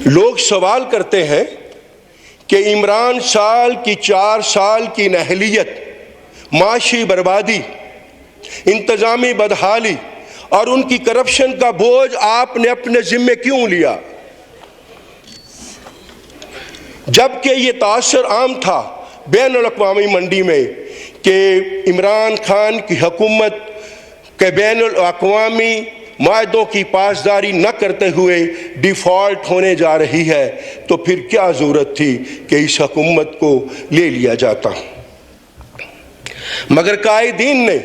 لوگ سوال کرتے ہیں کہ عمران سال کی 4 سال کی نااہلیت، معاشی بربادی، انتظامی بدحالی اور ان کی کرپشن کا بوجھ آپ نے اپنے ذمے کیوں لیا، جبکہ یہ تاثر عام تھا بین الاقوامی منڈی میں کہ عمران خان کی حکومت کے بین الاقوامی معاہدوں کی پاسداری نہ کرتے ہوئے ڈیفالٹ ہونے جا رہی ہے، تو پھر کیا ضرورت تھی کہ اس حکومت کو لے لیا جاتا۔ مگر قائدین نے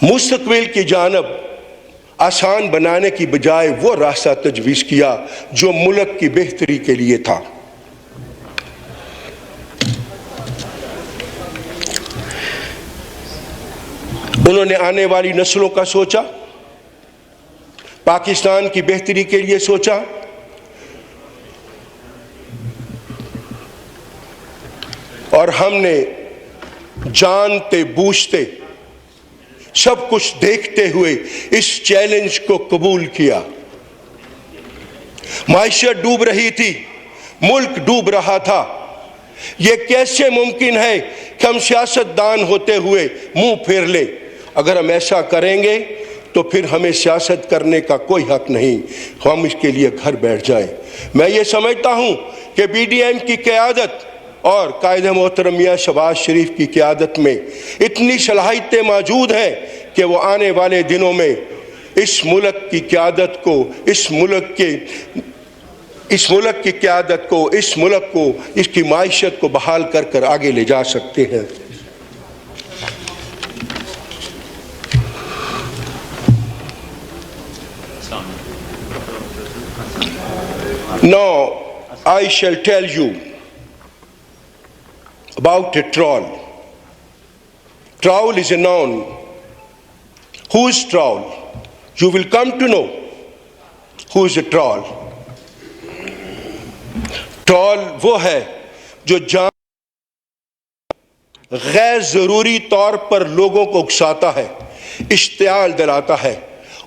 مستقبل کی جانب آسان بنانے کی بجائے وہ راستہ تجویز کیا جو ملک کی بہتری کے لیے تھا۔ انہوں نے آنے والی نسلوں کا سوچا، پاکستان کی بہتری کے لیے سوچا، اور ہم نے جانتے بوجھتے سب کچھ دیکھتے ہوئے اس چیلنج کو قبول کیا۔ معیشت ڈوب رہی تھی، ملک ڈوب رہا تھا۔ یہ کیسے ممکن ہے کہ ہم سیاستدان ہوتے ہوئے منہ پھیر لیں؟ اگر ہم ایسا کریں گے تو پھر ہمیں سیاست کرنے کا کوئی حق نہیں، ہم اس کے لیے گھر بیٹھ جائیں۔ میں یہ سمجھتا ہوں کہ بی ڈی ایم کی قیادت اور قائد محترم میاں شہباز شریف کی قیادت میں اتنی صلاحیتیں موجود ہیں کہ وہ آنے والے دنوں میں اس ملک کی قیادت کو، اس ملک کی قیادت کو، اس ملک کو، اس کی معیشت کو بحال کر کر آگے لے جا سکتے ہیں۔ Now I shall tell you about a trawl. Trawl is a noun. Who is trawl? You will come to know who is a trawl. Trawl وہ ہے جو غیر ضروری طور پر لوگوں کو اکساتا ہے، اشتعال دلاتا ہے،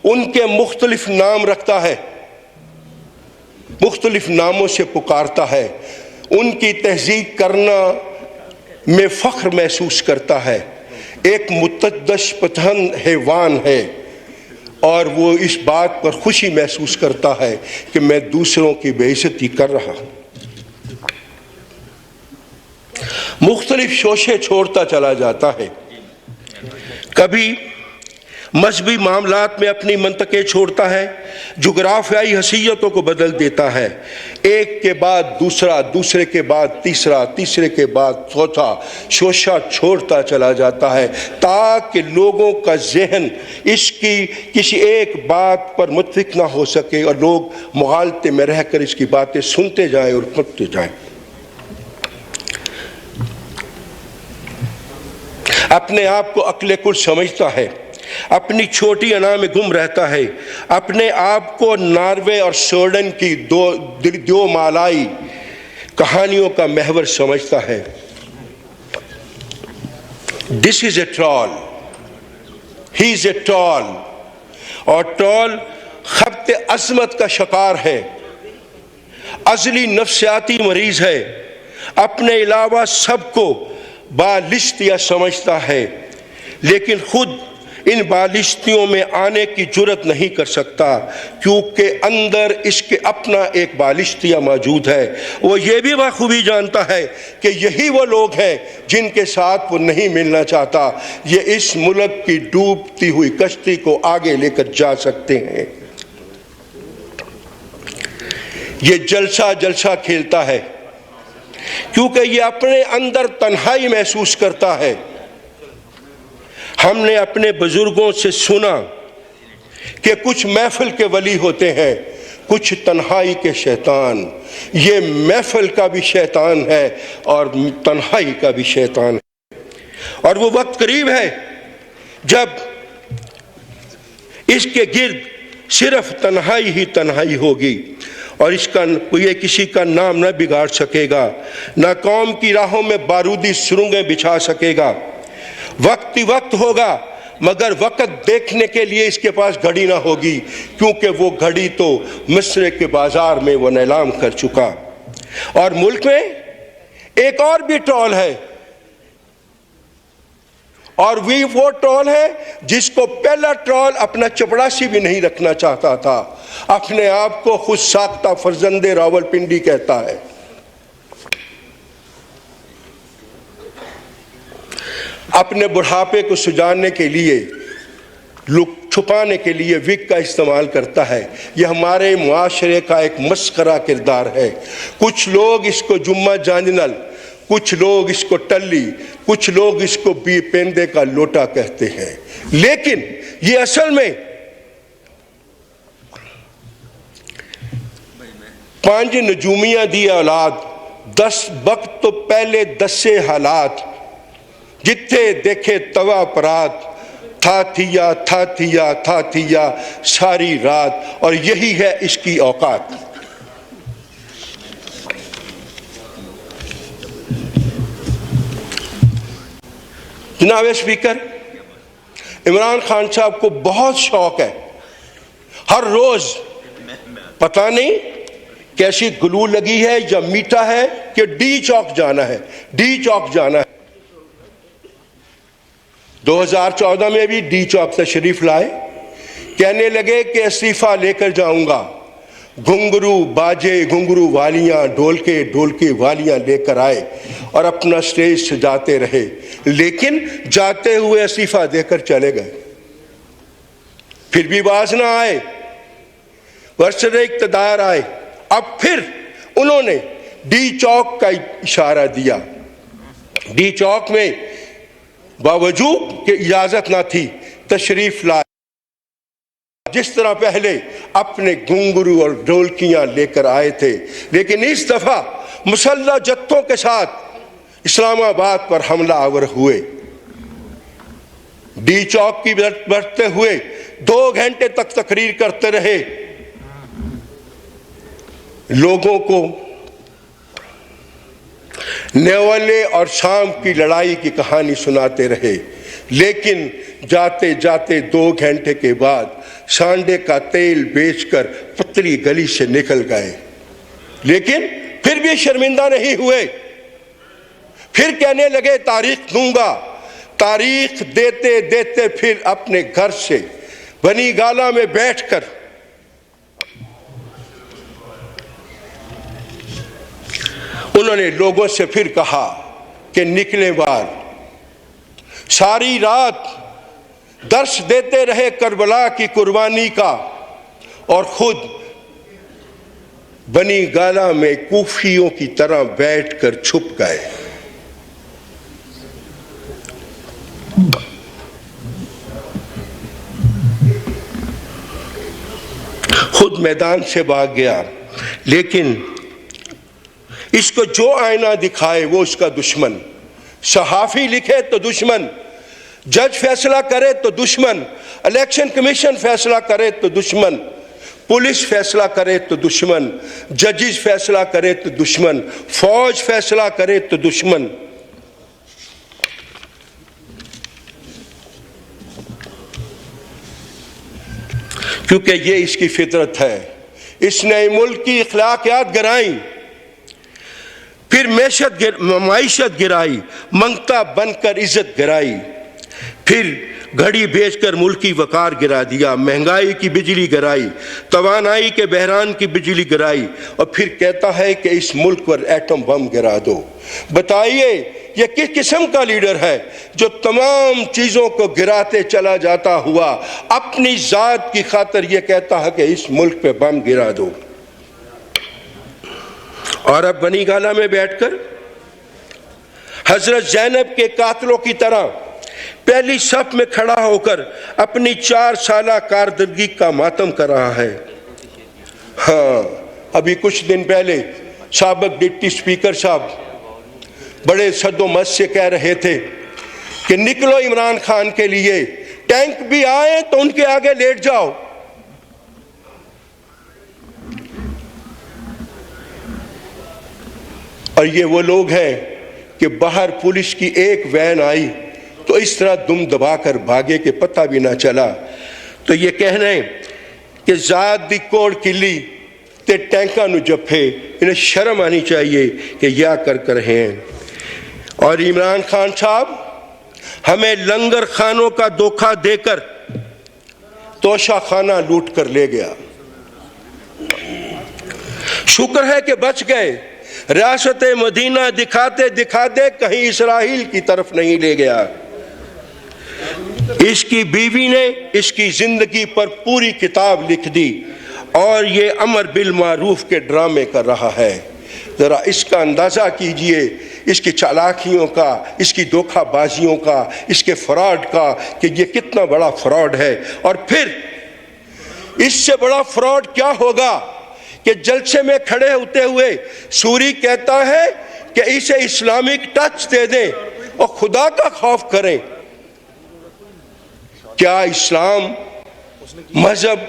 ان کے مختلف نام رکھتا ہے، مختلف ناموں سے پکارتا ہے، ان کی تہذیب کرنا میں فخر محسوس کرتا ہے، ایک متعدش پسند حیوان ہے اور وہ اس بات پر خوشی محسوس کرتا ہے کہ میں دوسروں کی بے عزتی کر رہا ہوں۔ مختلف شوشے چھوڑتا چلا جاتا ہے، کبھی مذہبی معاملات میں اپنی منطقیں چھوڑتا ہے، جغرافیائی حیثیتوں کو بدل دیتا ہے، ایک کے بعد دوسرا، دوسرے کے بعد تیسرا، تیسرے کے بعد چوتھا شوشہ چھوڑتا چلا جاتا ہے تاکہ لوگوں کا ذہن اس کی کسی ایک بات پر متفق نہ ہو سکے اور لوگ مغالطے میں رہ کر اس کی باتیں سنتے جائیں اور پڑھتے جائیں۔ اپنے آپ کو عقل کل سمجھتا ہے، اپنی چھوٹی انا میں گم رہتا ہے، اپنے آپ کو ناروے اور سویڈن کی دو مالائی کہانیوں کا محور سمجھتا ہے۔ This is a troll. He is a troll. اور ٹرول خبط عظمت کا شکار ہے، ازلی نفسیاتی مریض ہے، اپنے علاوہ سب کو بالشتیہ سمجھتا ہے، لیکن خود ان بالشتیوں میں آنے کی جرت نہیں کر سکتا کیونکہ اندر اس کے اپنا ایک بالشتیہ موجود ہے۔ وہ یہ بھی بخوبی جانتا ہے کہ یہی وہ لوگ ہیں جن کے ساتھ وہ نہیں ملنا چاہتا، یہ اس ملک کی ڈوبتی ہوئی کشتی کو آگے لے کر جا سکتے ہیں۔ یہ جلسہ کھیلتا ہے کیونکہ یہ اپنے اندر تنہائی محسوس کرتا ہے۔ ہم نے اپنے بزرگوں سے سنا کہ کچھ محفل کے ولی ہوتے ہیں، کچھ تنہائی کے شیطان۔ یہ محفل کا بھی شیطان ہے اور تنہائی کا بھی شیطان ہے، اور وہ وقت قریب ہے جب اس کے گرد صرف تنہائی ہی تنہائی ہوگی اور اس کا یہ کسی کا نام نہ بگاڑ سکے گا، نہ قوم کی راہوں میں بارودی سرنگیں بچھا سکے گا۔ وقت ہوگا مگر وقت دیکھنے کے لیے اس کے پاس گھڑی نہ ہوگی، کیونکہ وہ گھڑی تو مصر کے بازار میں وہ نیلام کر چکا۔ اور ملک میں ایک اور بھی ٹرول ہے، اور وہ ٹرول ہے جس کو پہلا ٹرول اپنا چپڑاسی بھی نہیں رکھنا چاہتا تھا، اپنے آپ کو خود ساختہ فرزند راولپنڈی کہتا ہے۔ اپنے بڑھاپے کو سجانے کے لیے، چھپانے کے لیے وگ کا استعمال کرتا ہے۔ یہ ہمارے معاشرے کا ایک مسخرہ کردار ہے۔ کچھ لوگ اس کو جمعہ جانجنل، کچھ لوگ اس کو ٹلی، کچھ لوگ اس کو بی پیندے کا لوٹا کہتے ہیں، لیکن یہ اصل میں 5 نجومیاں دی اولاد، 10 وقت تو پہلے 10 حالات، جتھے دیکھے توا پرات، تھا تھیا ساری رات، اور یہی ہے اس کی اوقات۔ جناب اسپیکر، عمران خان صاحب کو بہت شوق ہے، ہر روز پتہ نہیں کیسی گلو لگی ہے یا میٹھا ہے کہ ڈی چوک جانا ہے، ڈی چوک جانا ہے۔ 2014 میں بھی ڈی چوک تشریف لائے، کہنے لگے کہ استعفیٰ لے کر جاؤں گا، گھنگرو باجے، گھنگرو والیاں، ڈھولکے والیاں لے کر آئے اور اپنا سٹیج سجاتے رہے، لیکن جاتے ہوئے استعفیٰ دے کر چلے گئے۔ پھر بھی باز نہ آئے، ورثت اقتدار آئے، اب پھر انہوں نے ڈی چوک کا اشارہ دیا۔ ڈی چوک میں باوجود کہ اجازت نہ تھی تشریف لائے، جس طرح پہلے اپنے گھنگرو اور ڈھولکیاں لے کر آئے تھے، لیکن اس دفعہ مسلح جتھوں کے ساتھ اسلام آباد پر حملہ آور ہوئے۔ ڈی چوک کی بڑھتے ہوئے 2 گھنٹے تک تقریر کرتے رہے، لوگوں کو نیولے اور شام کی لڑائی کی کہانی سناتے رہے، لیکن جاتے جاتے 2 گھنٹے کے بعد سانڈے کا تیل بیچ کر پتلی گلی سے نکل گئے، لیکن پھر بھی شرمندہ نہیں ہوئے۔ پھر کہنے لگے تاریخ دوں گا، تاریخ دیتے دیتے پھر اپنے گھر سے بنی گالہ میں بیٹھ کر انہوں نے لوگوں سے پھر کہا کہ نکلے بار، ساری رات درس دیتے رہے کربلا کی قربانی کا، اور خود بنی گالہ میں کوفیوں کی طرح بیٹھ کر چھپ گئے۔ خود میدان سے بھاگ گیا، لیکن اس کو جو آئینہ دکھائے وہ اس کا دشمن، صحافی لکھے تو دشمن، جج فیصلہ کرے تو دشمن، الیکشن کمیشن فیصلہ کرے تو دشمن، پولیس فیصلہ کرے تو دشمن، ججز فیصلہ کرے تو دشمن، فوج فیصلہ کرے تو دشمن۔ کیونکہ یہ اس کی فطرت ہے۔ اس نے ملک کی اخلاقیات گرائیں، پھر معیشت گرائی، منگتا بن کر عزت گرائی، پھر گھڑی بیچ کر ملکی وقار گرا دیا، مہنگائی کی بجلی گرائی، توانائی کے بحران کی بجلی گرائی، اور پھر کہتا ہے کہ اس ملک پر ایٹم بم گرا دو۔ بتائیے یہ کس قسم کا لیڈر ہے جو تمام چیزوں کو گراتے چلا جاتا ہوا اپنی ذات کی خاطر یہ کہتا ہے کہ اس ملک پہ بم گرا دو؟ اور اب بنی گالہ میں بیٹھ کر حضرت زینب کے قاتلوں کی طرح پہلی صف میں کھڑا ہو کر اپنی 4 سالہ کارکردگی کا ماتم کر رہا ہے۔ ہاں، ابھی کچھ دن پہلے سابق ڈپٹی اسپیکر صاحب بڑے صد و مد سے کہہ رہے تھے کہ نکلو عمران خان کے لیے، ٹینک بھی آئے تو ان کے آگے لیٹ جاؤ۔ اور یہ وہ لوگ ہیں کہ باہر پولیس کی ایک وین آئی تو اس طرح دم دبا کر بھاگے کہ پتہ بھی نہ چلا. تو یہ کہنا ہے کہ ذات دی کوڑ کلی تے ٹینکاں نو جپے, انہیں شرم آنی چاہیے کہ یا کر ہیں. اور عمران خان صاحب ہمیں لنگر خانوں کا دھوکہ دے کر توشہ خانہ لوٹ کر لے گیا. شکر ہے کہ بچ گئے. ریاست مدینہ دکھاتے دکھاتے کہیں اسرائیل کی طرف نہیں لے گیا. اس کی بیوی نے اس کی زندگی پر پوری کتاب لکھ دی اور یہ امر بالمعروف کے ڈرامے کر رہا ہے. ذرا اس کا اندازہ کیجئے, اس کی چالاکیوں کا, اس کی دھوکہ بازیوں کا, اس کے فراڈ کا, کہ یہ کتنا بڑا فراڈ ہے. اور پھر اس سے بڑا فراڈ کیا ہوگا کہ جلسے میں کھڑے ہوتے ہوئے سوری کہتا ہے کہ اسے اسلامک ٹچ دے دیں اور خدا کا خوف کریں. کیا اسلام مذہب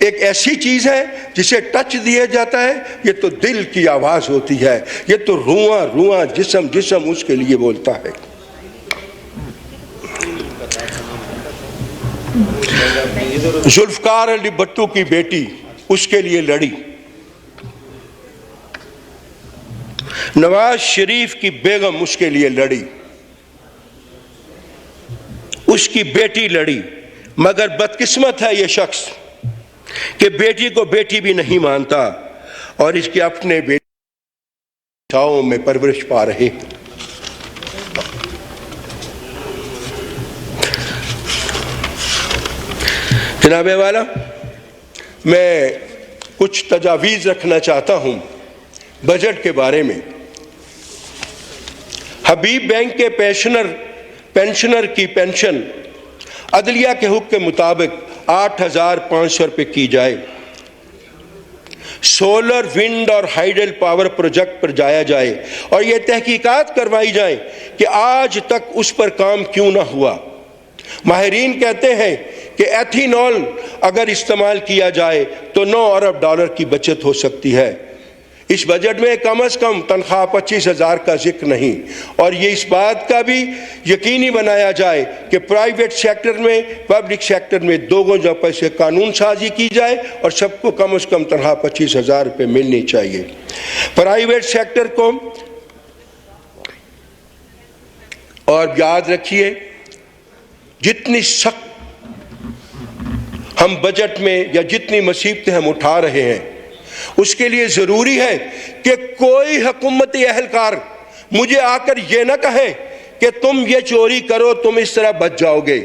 ایک ایسی چیز ہے جسے ٹچ دیا جاتا ہے؟ یہ تو دل کی آواز ہوتی ہے, یہ تو رواں رواں جسم اس کے لیے بولتا ہے. ذوالفقار علی بھٹو کی بیٹی اس کے لیے لڑی, نواز شریف کی بیگم اس کے لیے لڑی, اس کی بیٹی لڑی. مگر بدقسمت ہے یہ شخص کہ بیٹی کو بیٹی بھی نہیں مانتا اور اس کے اپنے بیٹوں میں پرورش پا رہے. جناب والا, میں کچھ تجاویز رکھنا چاہتا ہوں بجٹ کے بارے میں. حبیب بینک کے پینشنر کی پینشن عدلیہ کے حکم کے مطابق 8,500 روپے کی جائے. سولر, ونڈ اور ہائیڈل پاور پروجیکٹ پر جایا جائے اور یہ تحقیقات کروائی جائیں کہ آج تک اس پر کام کیوں نہ ہوا. ماہرین کہتے ہیں کہ ایتھینول اگر استعمال کیا جائے تو 9 ارب ڈالر کی بچت ہو سکتی ہے. اس بجٹ میں کم از کم تنخواہ 25,000 کا ذکر نہیں, اور یہ اس بات کا بھی یقینی بنایا جائے کہ پرائیویٹ سیکٹر میں پبلک سیکٹر میں دونوں جگہ سے قانون سازی کی جائے اور سب کو کم از کم تنخواہ 25,000 روپے ملنی چاہیے. پرائیویٹ سیکٹر کو, اور یاد رکھیے جتنی سخت ہم بجٹ میں یا جتنی مصیبتیں ہم اٹھا رہے ہیں اس کے لیے ضروری ہے کہ کوئی حکومتی اہلکار مجھے آ کر یہ نہ کہے کہ تم یہ چوری کرو تم اس طرح بچ جاؤ گے.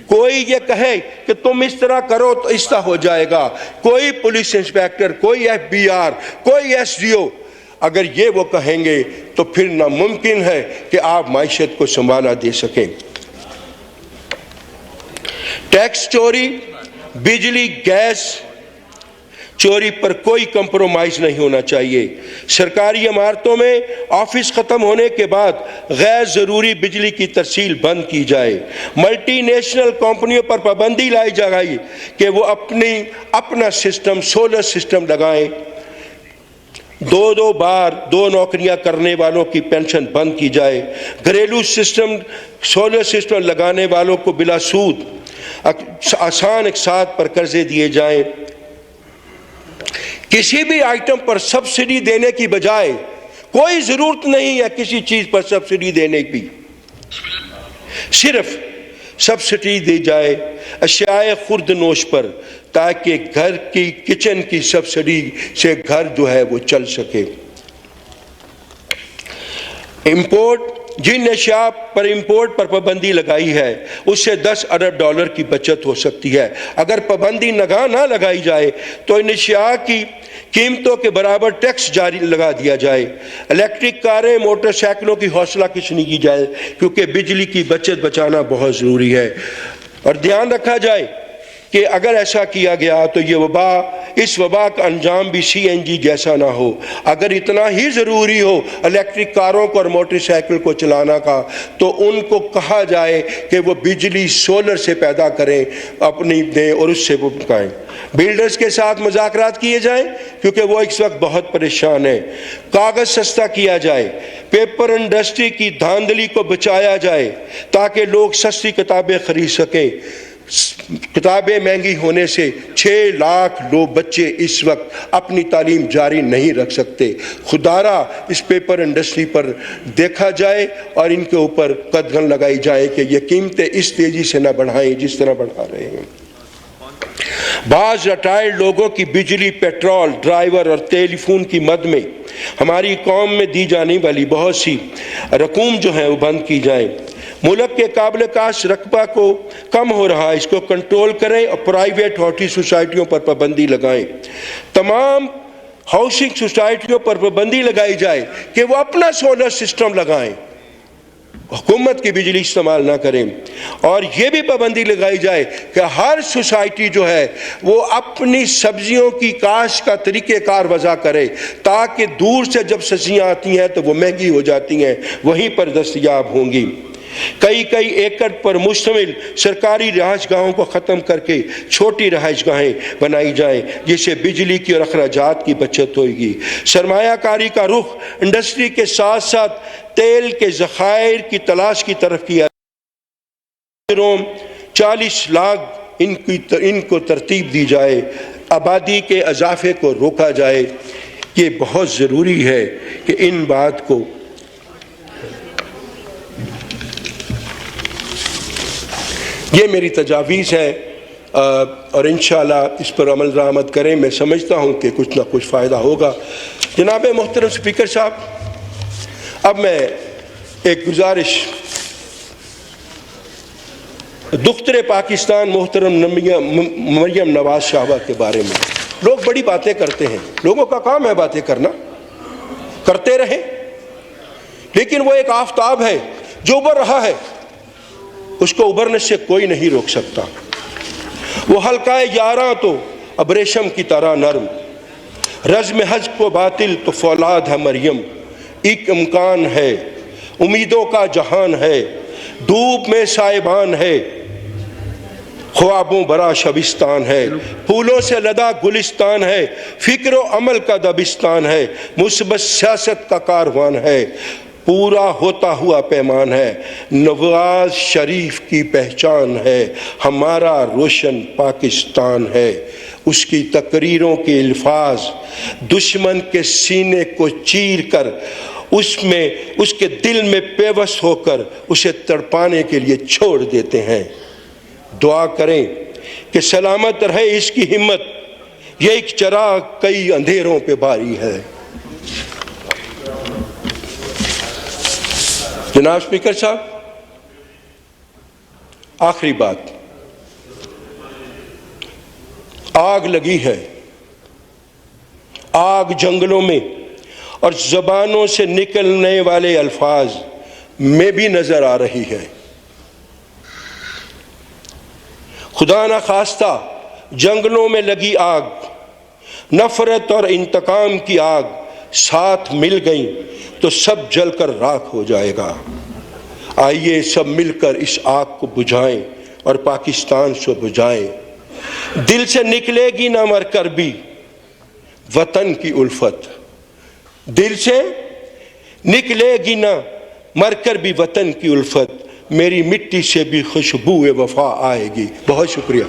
کوئی یہ کہے کہ تم اس طرح کرو تو اس طرح ہو جائے گا. کوئی پولیس انسپیکٹر, کوئی FBR, کوئی SDO اگر یہ وہ کہیں گے تو پھر ناممکن ہے کہ آپ معیشت کو سنبھالا دے سکیں. ٹیکس چوری, بجلی گیس چوری پر کوئی کمپرومائز نہیں ہونا چاہیے. سرکاری عمارتوں میں آفس ختم ہونے کے بعد غیر ضروری بجلی کی ترسیل بند کی جائے. ملٹی نیشنل کمپنیوں پر پابندی لائی جائے کہ وہ اپنا سسٹم, سولر سسٹم لگائیں. 2 بار 2 نوکریاں کرنے والوں کی پینشن بند کی جائے. گھریلو سسٹم, سولر سسٹم لگانے والوں کو بلا سود آسان اقساط پر قرضے دیے جائیں. کسی بھی آئٹم پر سبسڈی دینے کی بجائے, کوئی ضرورت نہیں ہے کسی چیز پر سبسڈی دینے کی, صرف سبسڈی دی جائے اشیاء خرد نوش پر تاکہ گھر کی کچن کی سبسڈی سے گھر جو ہے وہ چل سکے. جن اشیاء پر امپورٹ پر پابندی لگائی ہے اس سے 10 ارب ڈالر کی بچت ہو سکتی ہے. اگر پابندی نہ لگائی جائے تو ان اشیاء کی قیمتوں کے برابر ٹیکس جاری لگا دیا جائے. الیکٹرک کاریں, موٹر سائیکلوں کی حوصلہ کشنی کی جائے کیونکہ بجلی کی بچت بچانا بہت ضروری ہے. اور دھیان رکھا جائے کہ اگر ایسا کیا گیا تو یہ وبا، اس وبا کا انجام بھی CNG جیسا نہ ہو۔ اگر اتنا ہی ضروری ہو الیکٹرک کاروں کو اور موٹر سائیکل کو چلانا کا تو ان کو کہا جائے کہ وہ بجلی سولر سے پیدا کریں، اپنی دیں اور اس سے وہ پکائیں۔ بلڈرز کے ساتھ مذاکرات کیے جائیں کیونکہ وہ اس وقت بہت پریشان ہیں۔ کاغذ سستا کیا جائے، پیپر انڈسٹری کی دھاندلی کو بچایا جائے تاکہ لوگ سستی کتابیں خرید سکیں۔ کتابیں مہنگی ہونے سے 6 لاکھ لوگ بچے اس وقت اپنی تعلیم جاری نہیں رکھ سکتے۔ خدارا اس پیپر انڈسٹری پر دیکھا جائے اور ان کے اوپر قدغن لگائی جائے کہ یہ قیمتیں اس تیزی سے نہ بڑھائیں جس طرح بڑھا رہے ہیں۔ بعض ریٹائرڈ لوگوں کی بجلی، پیٹرول، ڈرائیور اور ٹیلی فون کی مد میں ہماری قوم میں دی جانے والی بہت سی رقوم جو ہیں وہ بند کی جائیں۔ ملک کے قابل کاشت رقبہ کو کم ہو رہا ہے، اس کو کنٹرول کریں اور پرائیویٹ ہاؤسنگ سوسائٹیوں پر پابندی لگائیں۔ تمام ہاؤسنگ سوسائٹیوں پر پابندی لگائی جائے کہ وہ اپنا سولر سسٹم لگائیں، حکومت کی بجلی استعمال نہ کریں۔ اور یہ بھی پابندی لگائی جائے کہ ہر سوسائٹی جو ہے وہ اپنی سبزیوں کی کاشت کا طریقہ کار وضع کرے تاکہ دور سے جب سبزیاں آتی ہیں تو وہ مہنگی ہو جاتی ہیں، وہیں پر دستیاب ہوں گی۔ کئی ایکڑ پر مشتمل سرکاری رہائش گاہوں کو ختم کر کے چھوٹی رہائش گاہیں بنائی جائیں جس سے بجلی کی اور اخراجات کی بچت ہوگی۔ سرمایہ کاری کا رخ انڈسٹری کے ساتھ ساتھ تیل کے ذخائر کی تلاش کی طرف کیا جائے۔ 40 لاکھ ان کو ترتیب دی جائے، آبادی کے اضافے کو روکا جائے۔ یہ بہت ضروری ہے کہ ان بات کو یہ میری تجاویز ہے اور انشاءاللہ اس پر عمل درآمد کریں۔ میں سمجھتا ہوں کہ کچھ نہ کچھ فائدہ ہوگا۔ جناب محترم اسپیکر صاحب، اب میں ایک گزارش دختر پاکستان محترم مریم نواز صاحبہ کے بارے میں۔ لوگ بڑی باتیں کرتے ہیں، لوگوں کا کام ہے باتیں کرنا، کرتے رہیں، لیکن وہ ایک آفتاب ہے جو ابھر رہا ہے، اس کو ابھرنے سے کوئی نہیں روک سکتا۔ وہ حلقہ یاراں تو ابریشم کی طرح نرم، رزم حج کو باطل تو فولاد ہے مریم۔ ایک امکان ہے، امیدوں کا جہان ہے، دھوپ میں سائبان ہے، خوابوں برا شبستان ہے، پھولوں سے لدا گلستان ہے، فکر و عمل کا دبستان ہے، مثبت سیاست کا کاروان ہے، پورا ہوتا ہوا پیمان ہے، نواز شریف کی پہچان ہے، ہمارا روشن پاکستان ہے۔ اس کی تقریروں کے الفاظ دشمن کے سینے کو چیر کر اس کے دل میں پیوست ہو کر اسے تڑپانے کے لیے چھوڑ دیتے ہیں۔ دعا کریں کہ سلامت رہے اس کی ہمت، یہ ایک چراغ کئی اندھیروں پہ باری ہے۔ جناب اسپیکر صاحب، آخری بات، آگ لگی ہے، آگ جنگلوں میں اور زبانوں سے نکلنے والے الفاظ میں بھی نظر آ رہی ہے۔ خدا نہ خواستہ جنگلوں میں لگی آگ، نفرت اور انتقام کی آگ ساتھ مل گئیں تو سب جل کر راکھ ہو جائے گا۔ آئیے سب مل کر اس آگ کو بجھائیں اور پاکستان سے بجھائیں۔ دل سے نکلے گی نہ مر کر بھی وطن کی الفت، دل سے نکلے گی نہ مر کر بھی وطن کی الفت، میری مٹی سے بھی خوشبو وفا آئے گی۔ بہت شکریہ۔